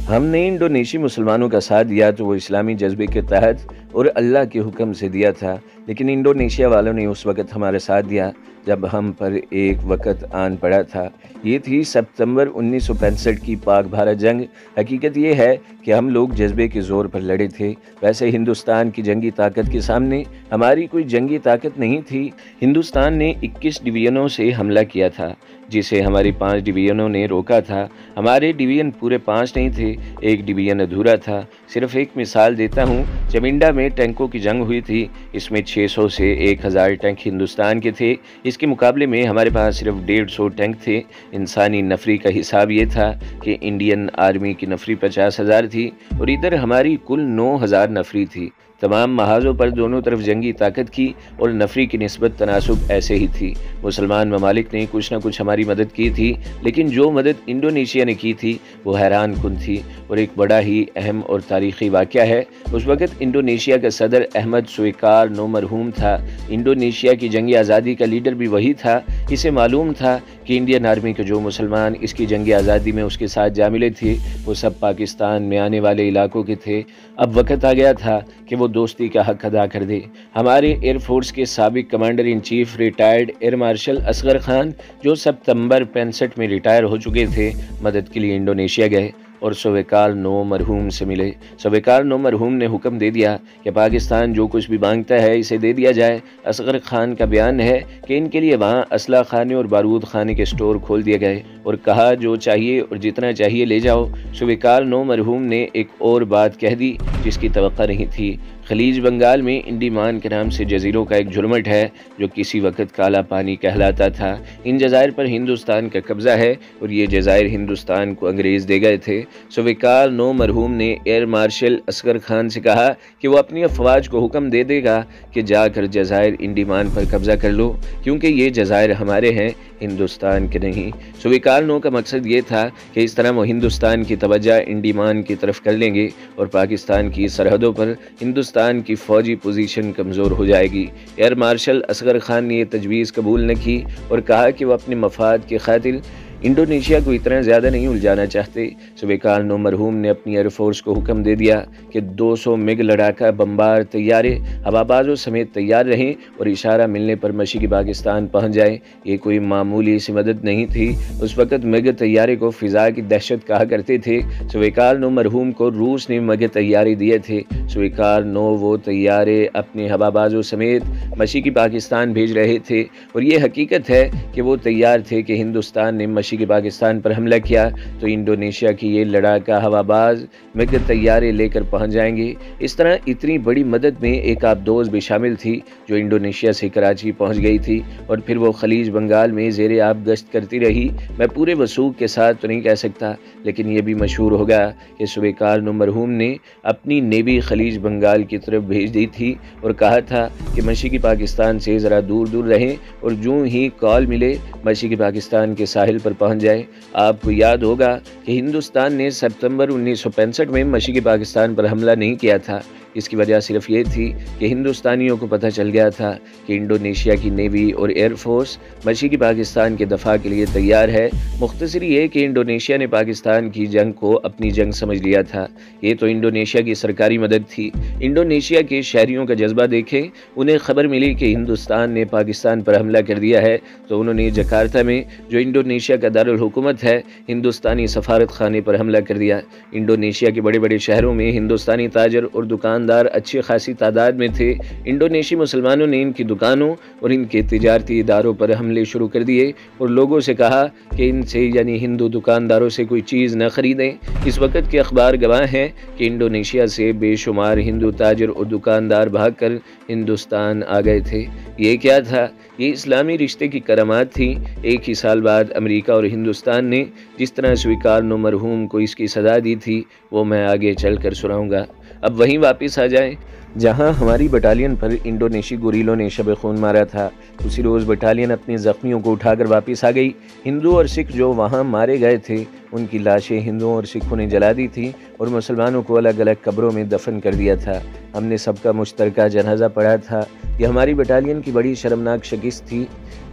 ہم نے انڈونیشی مسلمانوں کا ساتھ دیا تو وہ اسلامی جذبے کے تحت اور اللہ کے حکم سے دیا تھا، لیکن انڈونیشیا والوں نے اس وقت ہمارا ساتھ دیا جب ہم پر ایک وقت آن پڑا تھا۔ یہ تھی ستمبر 1965 کی پاک بھارت جنگ۔ حقیقت یہ ہے کہ ہم لوگ جذبے کے زور پر لڑے تھے۔ ویسے ہندوستان کی جنگی طاقت کے سامنے ہماری کوئی جنگی طاقت نہیں تھی۔ ہندوستان نے 21 ڈویژنوں سے حملہ کیا تھا، جسے ہماری 5 ڈویژنوں نے روکا تھا۔ ہمارے ڈویژن پورے 5 نہیں تھے، ایک ڈویژن ادھورا تھا۔ صرف ایک مثال دیتا ہوں، چمنڈا میں ٹینکوں کی جنگ ہوئی تھی، اس میں 600 سے 1000 ٹینک ہندوستان کے تھے۔ اس کے مقابلے میں ہمارے پاس صرف 150 ٹینک تھے۔ انسانی نفری کا حساب یہ تھا کہ انڈین آرمی کی نفری 50,000 تھی اور ادھر ہماری کل 9000 نفری تھی۔ تمام محاذوں پر دونوں طرف جنگی طاقت کی اور نفری کی نسبت تناسب ایسے ہی تھی۔ مسلمان ممالک نے کچھ نہ کچھ ہماری مدد کی تھی، لیکن جو مدد انڈونیشیا نے کی تھی وہ حیران کن تھی اور ایک بڑا ہی اہم اور تاریخی واقعہ ہے۔ اس وقت انڈونیشیا کا صدر احمد سویکارنو مرحوم تھا۔ انڈونیشیا کی جنگی آزادی کا لیڈر بھی وہی تھا۔ اسے معلوم تھا کہ انڈین آرمی کے جو مسلمان اس کی جنگی آزادی میں اس کے ساتھ جا ملے تھے وہ سب پاکستان میں آنے والے علاقوں کے تھے۔ اب وقت آ گیا تھا کہ وہ دوستی کا حق ادا کر دے۔ ہمارے ایئر فورس کے سابق commander in chief retired air marshal Asghar Khan, جو ستمبر 65 میں ریٹائر ہو چکے تھے، مدد کے لیے انڈونیشیا گئے اور سویکارنو مرحوم سے ملے۔ سویکارنو مرحوم نے حکم دے دیا کہ پاکستان جو کچھ بھی مانگتا ہے اسے دے دیا جائے۔ اصغر خان کا بیان ہے کہ ان کے لیے وہاں اسلحہ خانے اور بارود خانے کے سٹور کھول دیے گئے اور کہا جو چاہیے اور جتنا چاہیے لے جاؤ۔ سویکارنو مرحوم نے ایک اور بات کہہ دی جس کی توقع نہیں تھی۔ خلیج بنگال میں انڈیمان کے نام سے جزیروں کا ایک جھرمٹ ہے جو کسی وقت کالا پانی کہلاتا تھا۔ ان جزائر پر ہندوستان کا قبضہ ہے اور یہ جزائر ہندوستان کو انگریز دے گئے تھے۔ سویکارنو مرحوم نے ایئر مارشل اصغر خان سے کہا کہ وہ اپنی افواج کو حکم دے دے گا کہ جا کر جزائر انڈیمان پر قبضہ کر لو، کیونکہ یہ جزائر ہمارے ہیں، ہندوستان کے نہیں۔ سویکارنو کا مقصد یہ تھا کہ اس طرح وہ ہندوستان کی توجہ انڈیمان کی طرف کر لیں گے اور پاکستان کی سرحدوں پر ہندوستان کی فوجی پوزیشن کمزور ہو جائے گی۔ ایئر مارشل اصغر خان نے یہ تجویز قبول نہ کی اور کہا کہ وہ اپنے مفاد کی خاطر انڈونیشیا کو اتنا زیادہ نہیں الجھانا چاہتے۔ سویکارنو مرحوم نے اپنی ایئر فورس کو حکم دے دیا کہ 200 مگ لڑاکا بمبار طیارے ہوابازوں سمیت تیار رہیں اور اشارہ ملنے پر مشرقی پاکستان پہنچ جائیں۔ یہ کوئی معمولی سی مدد نہیں تھی۔ اس وقت مگ طیارے کو فضا کی دہشت کہا کرتے تھے۔ سویکارنو مرحوم کو روس نے مگ طیارے دیے تھے۔ سویکارنو وہ طیارے اپنے ہوابازوں سمیت مشرقی پاکستان بھیج رہے تھے اور یہ حقیقت ہے کہ وہ تیار تھے کہ ہندوستان نے مشرقی پاکستان پر حملہ کیا تو انڈونیشیا کی یہ لڑاکا ہواباز مگ طیارے لے کر پہنچ جائیں گے۔ اس طرح اتنی بڑی مدد میں ایک آبدوز بھی شامل تھی جو انڈونیشیا سے کراچی پہنچ گئی تھی اور پھر وہ خلیج بنگال میں زیر آب گشت کرتی رہی۔ میں پورے وثوق کے ساتھ تو نہیں کہہ سکتا، لیکن یہ بھی مشہور ہوگا کہ سویکارنو مرحوم نے اپنی نیوی خلیج بنگال کی طرف بھیج دی تھی اور کہا تھا کہ مشرقی پاکستان سے ذرا دور دور رہیں اور جو ہی کال ملے مشرقی پاکستان کے ساحل پر پہنچ جائے۔ آپ کو یاد ہوگا کہ ہندوستان نے ستمبر 1965 میں مشرقی پاکستان پر حملہ نہیں کیا تھا۔ اس کی وجہ صرف یہ تھی کہ ہندوستانیوں کو پتہ چل گیا تھا کہ انڈونیشیا کی نیوی اور ایئر فورس مشرقی پاکستان کے دفاع کے لیے تیار ہے۔ مختصر یہ کہ انڈونیشیا نے پاکستان کی جنگ کو اپنی جنگ سمجھ لیا تھا۔ یہ تو انڈونیشیا کی سرکاری مدد تھی۔ انڈونیشیا کے شہریوں کا جذبہ دیکھیں۔ انہیں خبر ملی کہ ہندوستان نے پاکستان پر حملہ کر دیا ہے تو انہوں نے جکارتا میں، جو انڈونیشیا کا دارالحکومت ہے، ہندوستانی سفارت خانے پر حملہ کر دیا۔ انڈونیشیا کے بڑے بڑے شہروں میں ہندوستانی تاجر اور دکاندار اچھی خاصی تعداد میں تھے۔ انڈونیشی مسلمانوں نے ان کی دکانوں اور ان کے تجارتی اداروں پر حملے شروع کر دیے اور لوگوں سے کہا کہ ان سے یعنی ہندو دکانداروں سے کوئی چیز نہ خریدیں۔ اس وقت کے اخبار گواہ ہیں کہ انڈونیشیا سے بے شمار ہندو تاجر اور دکاندار بھاگ کر ہندوستان آ گئے تھے۔ یہ کیا تھا؟ یہ اسلامی رشتے کی کرامات تھی۔ ایک ہی سال بعد امریکہ اور ہندوستان نے جس طرح سویکارنو مرحوم کو اس کی سزا دی تھی وہ میں آگے چل کر سناؤں گا۔ اب وہیں واپس آ جائیں۔ جہاں ہماری بٹالین پر انڈونیشی گوریلوں نے شب خون مارا تھا، اسی روز بٹالین اپنے زخمیوں کو اٹھا کر واپس آ گئی۔ ہندو اور سکھ جو وہاں مارے گئے تھے ان کی لاشیں ہندوؤں اور سکھوں نے جلا دی تھیں اور مسلمانوں کو الگ الگ قبروں میں دفن کر دیا تھا۔ ہم نے سب کا مشترکہ جنازہ پڑھا تھا۔ یہ ہماری بٹالین کی بڑی شرمناک شکست تھی۔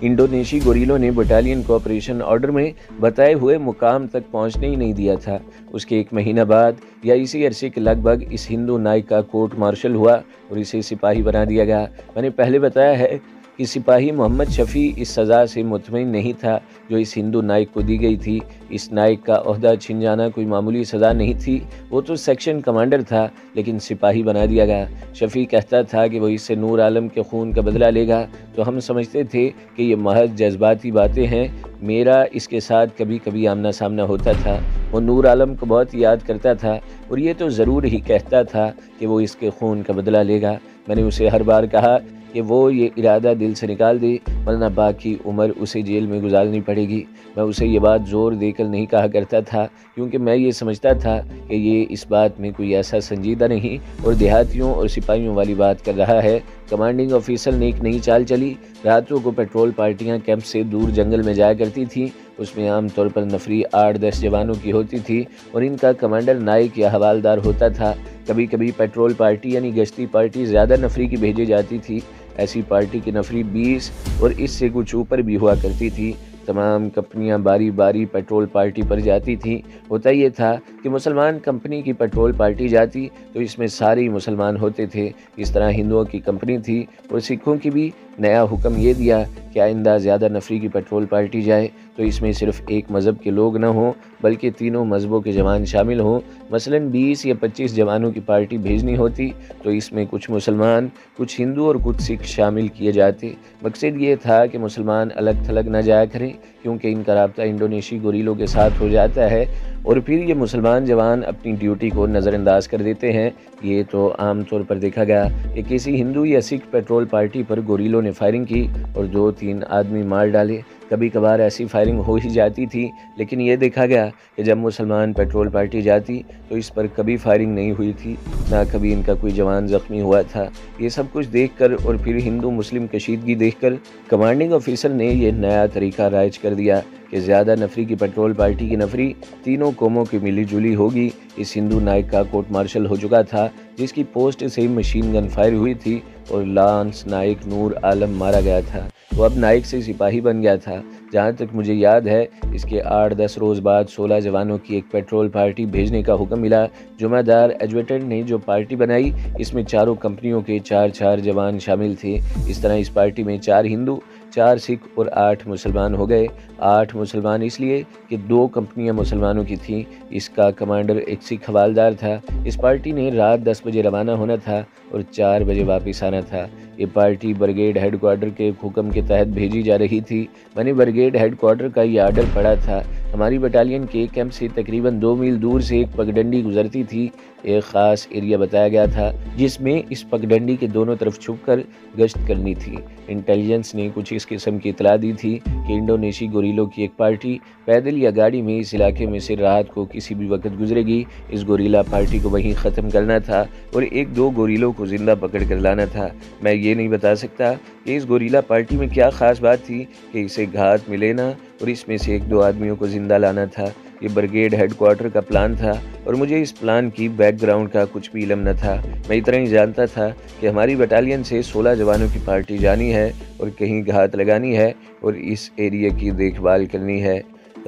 انڈونیشی گوریلوں نے بٹالین کو آپریشن آرڈر میں بتائے ہوئے مقام تک پہنچنے ہی نہیں دیا تھا۔ اس کے 1 مہینہ بعد یا اسی عرصے کے لگ بھگ اس ہندو نائک کا کورٹ مارشل ہوا اور اسے سپاہی بنا دیا گیا۔ میں نے پہلے بتایا ہے کہ سپاہی محمد شفیع اس سزا سے مطمئن نہیں تھا جو اس ہندو نائک کو دی گئی تھی۔ اس نائک کا عہدہ چھن جانا کوئی معمولی سزا نہیں تھی، وہ تو سیکشن کمانڈر تھا لیکن سپاہی بنا دیا گیا۔ شفیع کہتا تھا کہ وہ اس سے نور عالم کے خون کا بدلہ لے گا، تو ہم سمجھتے تھے کہ یہ محض جذباتی باتیں ہیں۔ میرا اس کے ساتھ کبھی کبھی آمنا سامنا ہوتا تھا، وہ نور عالم کو بہت یاد کرتا تھا اور یہ تو ضرور ہی کہتا تھا کہ وہ اس کے خون کا بدلہ لے گا۔ میں نے اسے ہر بار کہا کہ وہ یہ ارادہ دل سے نکال دے ورنہ باقی عمر اسے جیل میں گزارنی پڑے گی۔ میں اسے یہ بات زور دے کر نہیں کہا کرتا تھا کیونکہ میں یہ سمجھتا تھا کہ یہ اس بات میں کوئی ایسا سنجیدہ نہیں اور دیہاتیوں اور سپاہیوں والی بات کر رہا ہے۔ کمانڈنگ آفیسر نے ایک نئی چال چلی۔ راتوں کو پیٹرول پارٹیاں کیمپ سے دور جنگل میں جایا کرتی تھیں۔ اس میں عام طور پر نفری 8-10 جوانوں کی ہوتی تھی اور ان کا کمانڈر نائک یا حوالدار ہوتا تھا۔ کبھی کبھی پیٹرول پارٹی یعنی گشتی پارٹی زیادہ نفری کی بھیجی جاتی تھی۔ ایسی پارٹی کی نفری 20 اور اس سے کچھ اوپر بھی ہوا کرتی تھی۔ تمام کمپنیاں باری باری پیٹرول پارٹی پر جاتی تھیں۔ ہوتا یہ تھا کہ مسلمان کمپنی کی پیٹرول پارٹی جاتی تو اس میں سارے مسلمان ہوتے تھے۔ اس طرح ہندوؤں کی کمپنی تھی اور سکھوں کی بھی۔ نیا حکم یہ دیا کہ آئندہ زیادہ نفری کی پیٹرول پارٹی جائے تو اس میں صرف ایک مذہب کے لوگ نہ ہوں بلکہ تینوں مذہبوں کے جوان شامل ہوں۔ مثلاً 20 یا 25 جوانوں کی پارٹی بھیجنی ہوتی تو اس میں کچھ مسلمان، کچھ ہندو اور کچھ سکھ شامل کیے جاتے۔ مقصد یہ تھا کہ مسلمان الگ تھلگ نہ جایا کریں کیونکہ ان کا رابطہ انڈونیشی گوریلوں کے ساتھ ہو جاتا ہے اور پھر یہ مسلمان جوان اپنی ڈیوٹی کو نظر انداز کر دیتے ہیں۔ یہ تو عام طور پر دیکھا گیا کہ کسی ہندو یا سکھ پیٹرول پارٹی پر گوریلوں نے فائرنگ کی اور 2-3 آدمی مار ڈالے۔ کبھی کبھار ایسی فائرنگ ہو ہی جاتی تھی لیکن یہ دیکھا گیا کہ جب مسلمان پیٹرول پارٹی جاتی تو اس پر کبھی فائرنگ نہیں ہوئی تھی، نہ کبھی ان کا کوئی جوان زخمی ہوا تھا۔ یہ سب کچھ دیکھ کر اور پھر ہندو مسلم کشیدگی دیکھ کر کمانڈنگ آفیسر نے یہ نیا طریقہ رائج کر دیا کہ زیادہ نفری کی پیٹرول پارٹی کی نفری تینوں قوموں کی ملی جلی ہوگی۔ اس ہندو نائک کا کورٹ مارشل ہو چکا تھا جس کی پوسٹ سے مشین گن فائر ہوئی تھی اور لانس نائک نور عالم مارا گیا تھا۔ وہ اب نائک سے سپاہی بن گیا تھا۔ جہاں تک مجھے یاد ہے اس کے 8-10 روز بعد 16 جوانوں کی ایک پیٹرول پارٹی بھیجنے کا حکم ملا۔ جمعہ دار ایڈویٹر نے جو پارٹی بنائی اس میں چاروں کمپنیوں کے 4-4 جوان شامل تھے۔ اس طرح اس پارٹی میں 4 ہندو، 4 سکھ اور 8 مسلمان ہو گئے۔ 8 مسلمان اس لیے کہ 2 کمپنیاں مسلمانوں کی تھیں۔ اس کا کمانڈر ایک سکھ حوالدار تھا۔ اس پارٹی نے رات 10 بجے روانہ ہونا تھا اور 4 بجے واپس آنا تھا۔ یہ پارٹی برگیڈ ہیڈ کوارٹر کے حکم کے تحت بھیجی جا رہی تھی۔ میں نے برگیڈ ہیڈ کوارٹر کا یہ آرڈر پڑھا تھا۔ ہماری بٹالین کے کیمپ سے تقریباً 2 میل دور سے ایک پگڈنڈی گزرتی تھی۔ ایک خاص ایریا بتایا گیا تھا جس میں اس پگڈنڈی کے دونوں طرف چھپ کر گشت کرنی تھی۔ انٹیلیجنس نے کچھ اس قسم کی اطلاع دی تھی کہ انڈونیشی گوریلوں کی ایک پارٹی پیدل یا گاڑی میں اس علاقے میں سے رات کو کسی بھی وقت گزرے گی۔ اس گوریلا پارٹی کو وہیں ختم کرنا تھا اور 1-2 گوریلوں کو زندہ پکڑ کر لانا تھا۔ میں یہ نہیں بتا سکتا کہ اس گوریلا پارٹی میں کیا خاص بات تھی کہ اسے گھات میں لینا اور اس میں سے 1-2 آدمیوں کو زندہ لانا تھا۔ یہ برگیڈ ہیڈ کوارٹر کا پلان تھا اور مجھے اس پلان کی بیک گراؤنڈ کا کچھ بھی علم نہ تھا۔ میں اتنا ہی جانتا تھا کہ ہماری بٹالین سے 16 جوانوں کی پارٹی جانی ہے اور کہیں گھات لگانی ہے اور اس ایریا کی دیکھ بھال کرنی ہے۔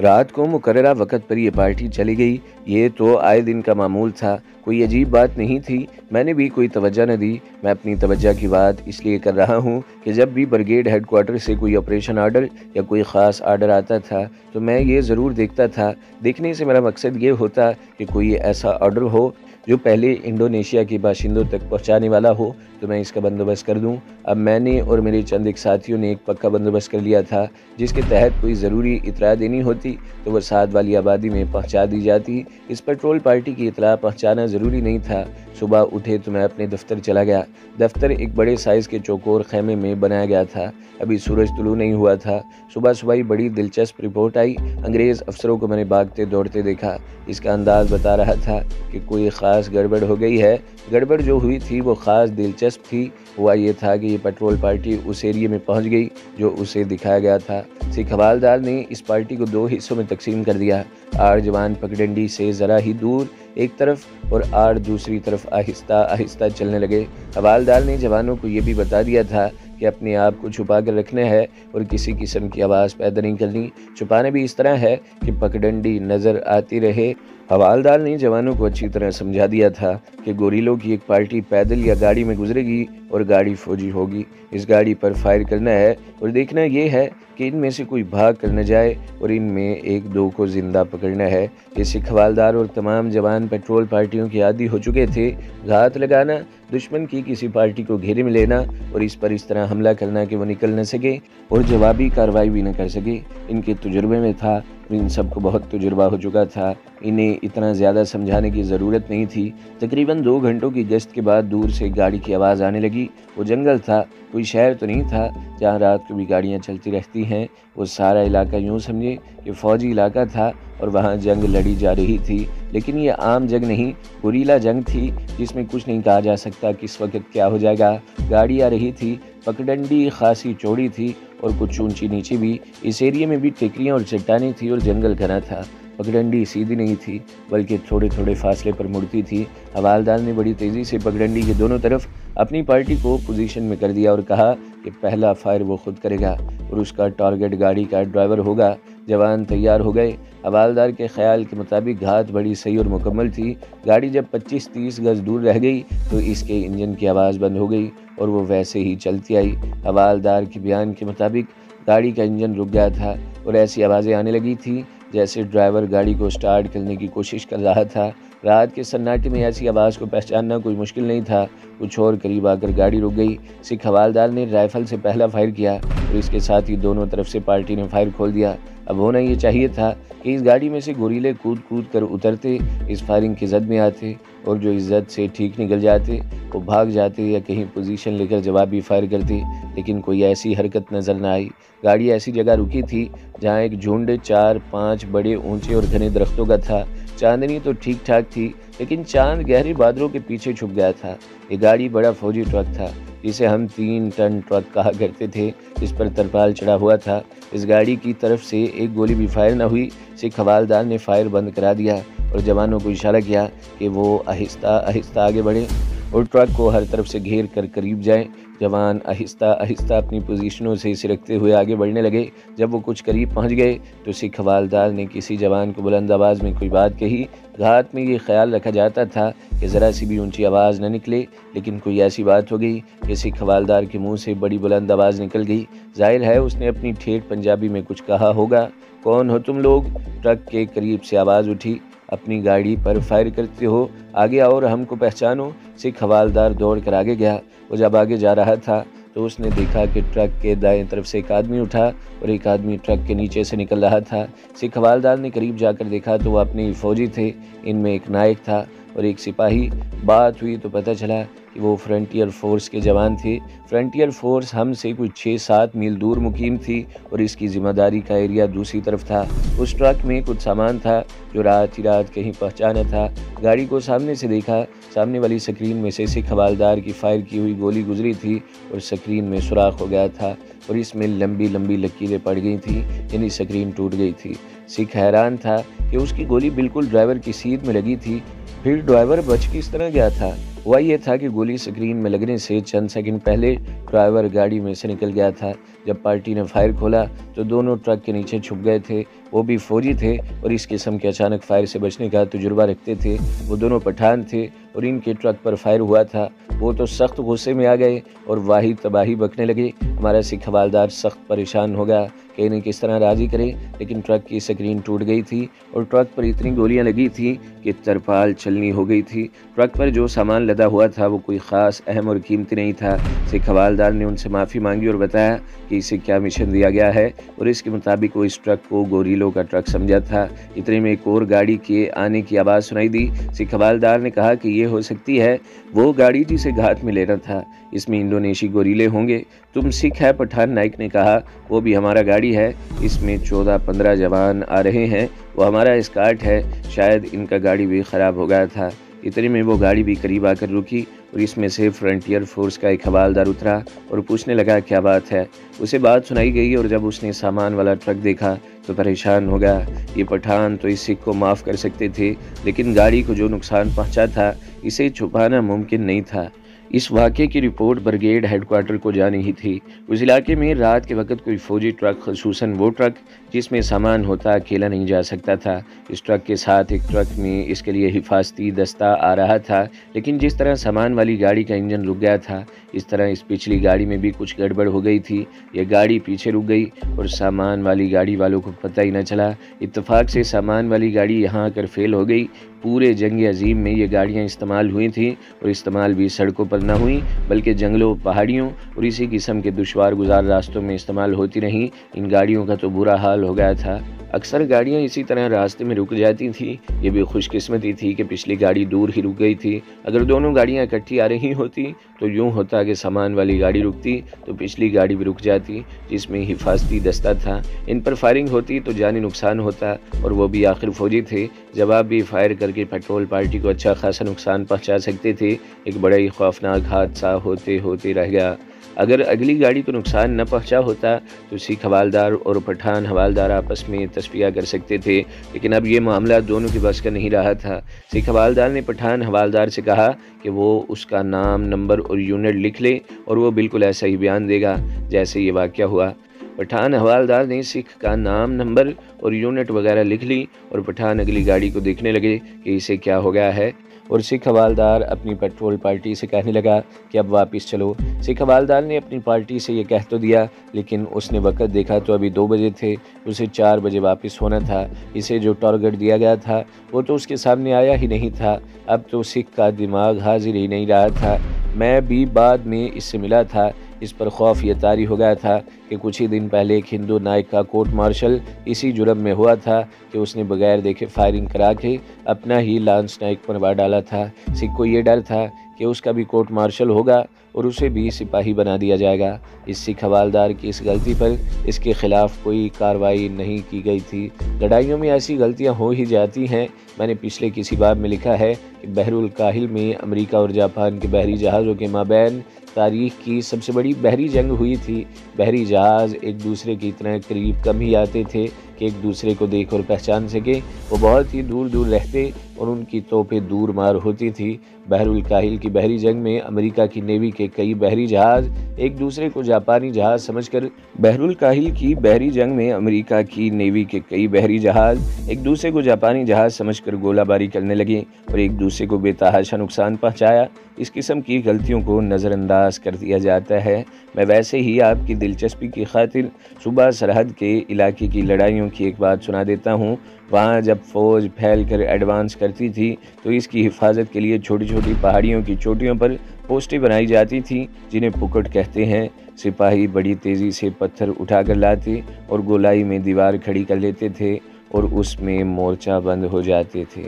رات کو مقررہ وقت پر یہ پارٹی چلی گئی۔ یہ تو آئے دن کا معمول تھا، کوئی عجیب بات نہیں تھی۔ میں نے بھی کوئی توجہ نہ دی۔ میں اپنی توجہ کی بات اس لیے کر رہا ہوں کہ جب بھی برگیڈ ہیڈ کوارٹر سے کوئی آپریشن آرڈر یا کوئی خاص آرڈر آتا تھا تو میں یہ ضرور دیکھتا تھا۔ دیکھنے سے میرا مقصد یہ ہوتا کہ کوئی ایسا آرڈر ہو جو پہلے انڈونیشیا کے باشندوں تک پہنچانے والا ہو تو میں اس کا بندوبست کر دوں۔ اب میں نے اور میرے چند ایک ساتھیوں نے ایک پکا بندوبست کر لیا تھا جس کے تحت کوئی ضروری اطلاع دینی ہوتی ہوتی تو وہ ساتھ والی آبادی میں پہنچا دی جاتی۔ اس پیٹرول پارٹی کی اطلاع پہنچانا ضروری نہیں تھا۔ صبح اٹھے تو میں اپنے دفتر چلا گیا۔ دفتر ایک بڑے سائز کے چوکور خیمے میں بنایا گیا تھا۔ ابھی سورج طلوع نہیں ہوا تھا۔ صبح ہی بڑی دلچسپ رپورٹ آئی۔ انگریز افسروں کو میں نے بھاگتے دوڑتے دیکھا۔ اس کا انداز بتا رہا تھا کہ کوئی خاص گڑبڑ ہو گئی ہے۔ گڑبڑ جو ہوئی تھی وہ خاص دلچسپ تھی۔ ہوا یہ تھا کہ یہ پیٹرول پارٹی اس ایریے میں پہنچ گئی جو اسے دکھایا گیا تھا۔ سکھ حوالدار نے اس پارٹی کو 2 حصوں میں تقسیم کر دیا۔ 8 جوان پگڈنڈی سے ذرا ہی دور ایک طرف اور 8 دوسری طرف آہستہ آہستہ چلنے لگے۔ حوالدار نے جوانوں کو یہ بھی بتا دیا تھا کہ اپنے آپ کو چھپا کر رکھنا ہے اور کسی قسم کی آواز پیدا نہیں کرنی۔ چھپانا بھی اس طرح ہے کہ پگڈنڈی نظر آتی رہے۔ حوالدار نے جوانوں کو اچھی طرح سمجھا دیا تھا کہ گوریلوں کی ایک پارٹی پیدل یا گاڑی میں گزرے گی اور گاڑی فوجی ہوگی۔ اس گاڑی پر فائر کرنا ہے اور دیکھنا یہ ہے کہ ان میں سے کوئی بھاگ کر نہ جائے اور ان میں 1-2 کو زندہ پکڑنا ہے۔ یہ سکھ حوالدار اور تمام جوان پیٹرول پارٹیوں کے عادی ہو چکے تھے۔ گھات لگانا، دشمن کی کسی پارٹی کو گھیرے میں لینا اور اس پر اس طرح حملہ کرنا کہ وہ نکل نہ سکے اور جوابی کارروائی بھی نہ کر سکے، ان کے تجربے میں تھا اور ان سب کو بہت تجربہ ہو چکا تھا۔ انہیں اتنا زیادہ سمجھانے کی ضرورت نہیں تھی۔ تقریباً 2 گھنٹوں کی گشت کے بعد دور سے گاڑی کی آواز آنے لگی۔ وہ جنگل تھا، کوئی شہر تو نہیں تھا جہاں رات کو بھی گاڑیاں چلتی رہتی ہیں۔ وہ سارا علاقہ یوں سمجھے کہ فوجی علاقہ تھا اور وہاں جنگ لڑی جا رہی تھی، لیکن یہ عام جنگ نہیں، گوریلا جنگ تھی جس میں کچھ نہیں کہا جا سکتا کس وقت کیا ہو جائے گا۔ گاڑی آ رہی تھی، پگڈنڈی خاصی چوڑی تھی اور کچھ اونچی نیچی بھی۔ اس ایریے میں بھی ٹیکریاں اور چٹانیں تھی اور جنگل گھنا تھا۔ پگڈنڈی سیدھی نہیں تھی بلکہ تھوڑے تھوڑے فاصلے پر مڑتی تھی۔ حوالدار نے بڑی تیزی سے پگڈنڈی کے دونوں طرف اپنی پارٹی کو پوزیشن میں کر دیا اور کہا کہ پہلا فائر وہ خود کرے گا اور اس کا ٹارگٹ گاڑی کا ڈرائیور ہوگا۔ جوان تیار ہو گئے۔ حوالدار کے خیال کے مطابق گھات بڑی صحیح اور مکمل تھی۔ گاڑی جب 25-30 گز دور رہ گئی تو اس کے انجن کی آواز بند ہو گئی اور وہ ویسے ہی چلتی آئی۔ حوالدار کے بیان کے مطابق گاڑی کا انجن رک گیا تھا اور ایسی آوازیں آنے لگی تھی جیسے ڈرائیور گاڑی کو سٹارٹ کرنے کی کوشش کر رہا تھا۔ رات کے سناٹے میں ایسی آواز کو پہچاننا کوئی مشکل نہیں تھا۔ کچھ اور قریب آ کر گاڑی رک گئی۔ سکھ حوالدار نے رائفل سے پہلا فائر کیا اور اس کے ساتھ ہی دونوں طرف سے پارٹی نے فائر کھول دیا۔ اب ہونا یہ چاہیے تھا کہ اس گاڑی میں سے گوریلے کود کود کر اترتے، اس فائرنگ کی زد میں آتے اور جو اس زد سے ٹھیک نکل جاتے وہ بھاگ جاتے یا کہیں پوزیشن لے کر جوابی فائر کرتے، لیکن کوئی ایسی حرکت نظر نہ آئی۔ گاڑی ایسی جگہ رکی تھی جہاں ایک جھنڈ 4-5 بڑے اونچے اور گھنے درختوں کا تھا۔ چاندنی تو ٹھیک ٹھاک تھی لیکن چاند گہرے بادلوں کے پیچھے چھپ گیا تھا۔ یہ گاڑی بڑا فوجی ٹرک تھا جسے ہم 3 ٹن ٹرک کہا کرتے تھے، اس پر ترپال چڑھا ہوا تھا۔ اس گاڑی کی طرف سے ایک گولی بھی فائر نہ ہوئی۔ سکھ حوالدار نے فائر بند کرا دیا اور جوانوں کو اشارہ کیا کہ وہ آہستہ آہستہ آگے بڑھیں اور ٹرک کو ہر طرف سے گھیر کر قریب جائیں۔ جوان آہستہ آہستہ اپنی پوزیشنوں سے سرکتے ہوئے آگے بڑھنے لگے۔ جب وہ کچھ قریب پہنچ گئے تو سکھ حوالدار نے کسی جوان کو بلند آواز میں کوئی بات کہی۔ گھات میں یہ خیال رکھا جاتا تھا کہ ذرا سی بھی اونچی آواز نہ نکلے، لیکن کوئی ایسی بات ہو گئی کہ سکھ حوالدار کے منہ سے بڑی بلند آواز نکل گئی۔ ظاہر ہے اس نے اپنی ٹھیٹھ پنجابی میں کچھ کہا ہوگا۔ کون ہو تم لوگ؟ ٹرک کے قریب سے آواز اٹھی۔ اپنی گاڑی پر فائر کرتے ہو؟ آگے آؤ اور ہم کو پہچانو۔ سکھ حوالدار دوڑ کر آگے گیا۔ وہ جب آگے جا رہا تھا تو اس نے دیکھا کہ ٹرک کے دائیں طرف سے ایک آدمی اٹھا اور ایک آدمی ٹرک کے نیچے سے نکل رہا تھا۔ سکھ حوالدار نے قریب جا کر دیکھا تو وہ اپنے ہی فوجی تھے۔ ان میں ایک نائک تھا اور ایک سپاہی۔ بات ہوئی تو پتہ چلا کہ وہ فرنٹیئر فورس کے جوان تھے۔ فرنٹیئر فورس ہم سے کچھ 6-7 میل دور مقیم تھی اور اس کی ذمہ داری کا ایریا دوسری طرف تھا۔ اس ٹرک میں کچھ سامان تھا جو رات ہی رات کہیں پہنچانا تھا۔ گاڑی کو سامنے سے دیکھا، سامنے والی سکرین میں سے سکھ حوالدار کی فائر کی ہوئی گولی گزری تھی اور سکرین میں سوراخ ہو گیا تھا اور اس میں لمبی لمبی لکیریں پڑ گئی تھیں، یعنی سکرین ٹوٹ گئی تھی۔ سکھ حیران تھا کہ اس کی گولی بالکل ڈرائیور کی سیٹ میں لگی تھی، پھر ڈرائیور بچ کس طرح گیا تھا؟ ہوا یہ تھا کہ گولی سکرین میں لگنے سے چند سیکنڈ پہلے ڈرائیور گاڑی میں سے نکل گیا تھا۔ جب پارٹی نے فائر کھولا تو دونوں ٹرک کے نیچے چھپ گئے تھے۔ وہ بھی فوجی تھے اور اس قسم کے اچانک فائر سے بچنے کا تجربہ رکھتے تھے۔ وہ دونوں پٹھان تھے اور ان کے ٹرک پر فائر ہوا تھا۔ وہ تو سخت غصے میں آ گئے اور واحد تباہی بکنے لگے۔ ہمارا سکھ حوالدار سخت پریشان ہو گیا کہ انہیں کس طرح راضی کرے، لیکن ٹرک کی سکرین ٹوٹ گئی تھی اور ٹرک پر اتنی گولیاں لگی تھیں کہ ترپال چلنی ہو گئی تھی۔ ٹرک پر جو سامان لدا ادا ہوا تھا وہ کوئی خاص اہم اور قیمتی نہیں تھا۔ سکھ حوالدار نے ان سے معافی مانگی اور بتایا کہ اسے کیا مشن دیا گیا ہے، اور اس کے مطابق وہ اس ٹرک کو گوریلوں کا ٹرک سمجھا تھا۔ اتنے میں ایک اور گاڑی کے آنے کی آواز سنائی دی۔ سکھ حوالدار نے کہا کہ یہ ہو سکتی ہے وہ گاڑی جسے گھات میں لینا تھا، اس میں انڈونیشی گوریلے ہوں گے۔ تم سکھ ہے؟ پٹھان نائک نے کہا، وہ بھی ہمارا گاڑی ہے، اس میں 14-15 جوان آ رہے ہیں، وہ ہمارا اسکارٹ ہے، شاید ان کا گاڑی بھی خراب ہو گیا تھا۔ اتنے میں وہ گاڑی بھی قریب آ کر رکی اور اس میں سے فرنٹیئر فورس کا ایک حوالدار اترا اور پوچھنے لگا کیا بات ہے۔ اسے بات سنائی گئی اور جب اس نے سامان والا ٹرک دیکھا تو پریشان ہو گیا۔ یہ پٹھان تو اس سکھ کو معاف کر سکتے تھے، لیکن گاڑی کو جو نقصان پہنچا تھا اسے چھپانا ممکن نہیں تھا۔ اس واقعے کی رپورٹ بریگیڈ ہیڈ کوارٹر کو جانی ہی تھی۔ اس علاقے میں رات کے وقت کوئی فوجی ٹرک، خصوصاً وہ ٹرک جس میں سامان ہوتا، اکیلا نہیں جا سکتا تھا۔ اس ٹرک کے ساتھ ایک ٹرک میں اس کے لیے حفاظتی دستہ آ رہا تھا، لیکن جس طرح سامان والی گاڑی کا انجن رک گیا تھا اس طرح اس پچھلی گاڑی میں بھی کچھ گڑبڑ ہو گئی تھی۔ یہ گاڑی پیچھے رک گئی اور سامان والی گاڑی والوں کو پتہ ہی نہ چلا۔ اتفاق سے سامان والی گاڑی یہاں آ کر فیل ہو گئی۔ پورے جنگ عظیم میں یہ گاڑیاں استعمال ہوئی تھیں، اور استعمال بھی سڑکوں پر نہ ہوئیں بلکہ جنگلوں، پہاڑیوں اور اسی قسم کے دشوار گزار راستوں میں استعمال ہوتی رہیں۔ ان گاڑیوں کا تو برا حال ہو گیا تھا۔ اکثر گاڑیاں اسی طرح راستے میں رک جاتی تھیں۔ یہ بھی خوش قسمتی تھی کہ پچھلی گاڑی دور ہی رک گئی تھی۔ اگر دونوں گاڑیاں اکٹھی آ رہی ہوتی تو یوں ہوتا کہ سامان والی گاڑی رکتی تو پچھلی گاڑی بھی رک جاتی جس میں حفاظتی دستہ تھا۔ ان پر فائرنگ ہوتی تو جانی نقصان ہوتا، اور وہ بھی آخر فوجی تھے، جواب بھی فائر کر کے پیٹرول پارٹی کو اچھا خاصا نقصان پہنچا سکتے تھے۔ ایک بڑا ہی خوفناک حادثہ ہوتے رہ گیا۔ اگر اگلی گاڑی کو نقصان نہ پہنچا ہوتا تو سکھ حوالدار اور پٹھان حوالدار آپس میں تصفیہ کر سکتے تھے، لیکن اب یہ معاملہ دونوں کے بس کا نہیں رہا تھا۔ سکھ حوالدار نے پٹھان حوالدار سے کہا کہ وہ اس کا نام، نمبر اور یونٹ لکھ لے، اور وہ بالکل ایسا ہی بیان دے گا جیسے یہ واقعہ ہوا۔ پٹھان حوالدار نے سکھ کا نام، نمبر اور یونٹ وغیرہ لکھ لی، اور پٹھان اگلی گاڑی کو دیکھنے لگے کہ اسے کیا ہو گیا ہے، اور سکھ حوالدار اپنی پیٹرول پارٹی سے کہنے لگا کہ اب واپس چلو۔ سکھ حوالدار نے اپنی پارٹی سے یہ کہہ تو دیا، لیکن اس نے وقت دیکھا تو ابھی 2 بجے تھے، اسے 4 بجے واپس ہونا تھا۔ اسے جو ٹارگٹ دیا گیا تھا وہ تو اس کے سامنے آیا ہی نہیں تھا۔ اب تو سکھ کا دماغ حاضر ہی نہیں رہا تھا۔ میں بھی بعد میں اس سے ملا تھا۔ اس پر خوف یہ طاری ہو گیا تھا کہ کچھ ہی دن پہلے ایک ہندو نائک کا کورٹ مارشل اسی جرم میں ہوا تھا کہ اس نے بغیر دیکھے فائرنگ کرا کے اپنا ہی لانس نائک مروا ڈالا تھا۔ سکھ کو یہ ڈر تھا کہ اس کا بھی کورٹ مارشل ہوگا اور اسے بھی سپاہی بنا دیا جائے گا۔ اس سکھ حوالدار کی اس غلطی پر اس کے خلاف کوئی کارروائی نہیں کی گئی تھی۔ لڑائیوں میں ایسی غلطیاں ہو ہی جاتی ہیں۔ میں نے پچھلے کسی باب میں لکھا ہے کہ بحر الکاہل میں امریکہ اور جاپان کے بحری جہازوں کے مابین تاریخ کی سب سے بڑی بحری جنگ ہوئی تھی۔ بحری جہاز ایک دوسرے کی اتنا قریب کم ہی آتے تھے کہ ایک دوسرے کو دیکھ اور پہچان سکے، وہ بہت ہی دور دور رہتے اور ان کی توپیں دور مار ہوتی تھی۔ بحر الکاہل کی بحری جنگ میں امریکہ کی نیوی کے کئی بحری جہاز ایک دوسرے کو جاپانی جہاز سمجھ کر بحر الکاہل کی بحری جنگ میں امریکہ کی نیوی کے کئی بحری جہاز ایک دوسرے کو جاپانی جہاز سمجھ کر گولہ باری کرنے لگے اور ایک دوسرے کو بے تحاشا نقصان پہنچایا۔ اس قسم کی غلطیوں کو نظر انداز کر دیا جاتا ہے۔ میں ویسے ہی آپ کی دلچسپی کی خاطر صوبہ سرحد کے علاقے کی لڑائیوں کی ایک بات سنا دیتا ہوں۔ وہاں جب فوج پھیل کر ایڈوانس کرتی تھی تو اس کی حفاظت کے لیے چھوٹی چھوٹی پہاڑیوں کی چوٹیوں پر پوسٹیں بنائی جاتی تھیں جنہیں پکٹ کہتے ہیں۔ سپاہی بڑی تیزی سے پتھر اٹھا کر لاتے اور گولائی میں دیوار کھڑی کر لیتے تھے اور اس میں مورچہ بند ہو جاتے تھے۔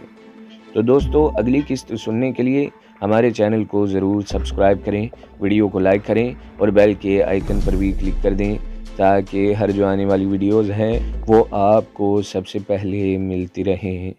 تو دوستو، اگلی قسط سننے کے لیے ہمارے چینل کو ضرور سبسکرائب کریں، ویڈیو کو لائک کریں اور بیل کے آئیکن پر بھی کلک کر دیں تاکہ ہر جو آنے والی ویڈیوز ہیں وہ آپ کو سب سے پہلے ملتی رہیں۔